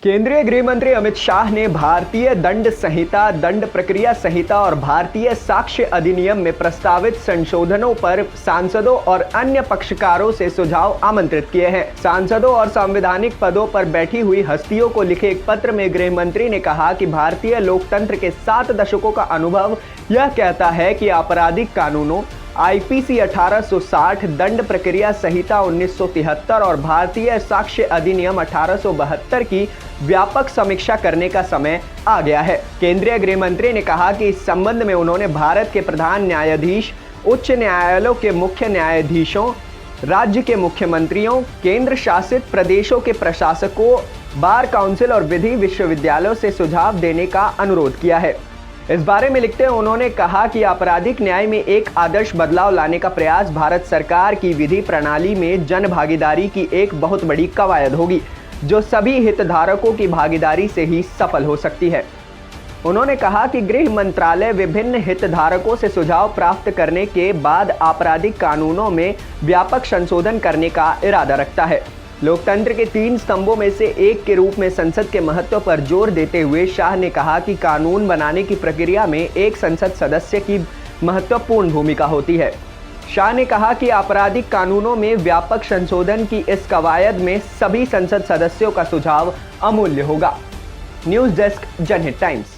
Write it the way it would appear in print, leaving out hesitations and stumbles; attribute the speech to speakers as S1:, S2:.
S1: केंद्रीय गृह मंत्री अमित शाह ने भारतीय दंड संहिता, दंड प्रक्रिया संहिता और भारतीय साक्ष्य अधिनियम में प्रस्तावित संशोधनों पर सांसदों और अन्य पक्षकारों से सुझाव आमंत्रित किए हैं। सांसदों और संवैधानिक पदों पर बैठी हुई हस्तियों को लिखे एक पत्र में गृह मंत्री ने कहा कि भारतीय लोकतंत्र के 7 दशकों का अनुभव यह कहता है कि आपराधिक कानूनों आईपीसी 1860, दंड प्रक्रिया संहिता 1973 और भारतीय साक्ष्य अधिनियम 1872 की व्यापक समीक्षा करने का समय आ गया है। केंद्रीय गृह मंत्री ने कहा कि इस संबंध में उन्होंने भारत के प्रधान न्यायाधीश, उच्च न्यायालयों के मुख्य न्यायाधीशों, राज्य के मुख्यमंत्रियों, केंद्र शासित प्रदेशों के प्रशासकों, बार काउंसिल और विधि विश्वविद्यालयों से सुझाव देने का अनुरोध किया है। इस बारे में लिखते हुए उन्होंने कहा कि आपराधिक न्याय में एक आदर्श बदलाव लाने का प्रयास भारत सरकार की विधि प्रणाली में जन भागीदारी की एक बहुत बड़ी कवायद होगी, जो सभी हितधारकों की भागीदारी से ही सफल हो सकती है। उन्होंने कहा कि गृह मंत्रालय विभिन्न हितधारकों से सुझाव प्राप्त करने के बाद आपराधिक कानूनों में व्यापक संशोधन करने का इरादा रखता है। लोकतंत्र के 3 स्तंभों में से एक के रूप में संसद के महत्व पर जोर देते हुए शाह ने कहा कि कानून बनाने की प्रक्रिया में एक संसद सदस्य की महत्वपूर्ण भूमिका होती है। शाह ने कहा कि आपराधिक कानूनों में व्यापक संशोधन की इस कवायद में सभी संसद सदस्यों का सुझाव अमूल्य होगा। न्यूज़ डेस्क, जनहित टाइम्स।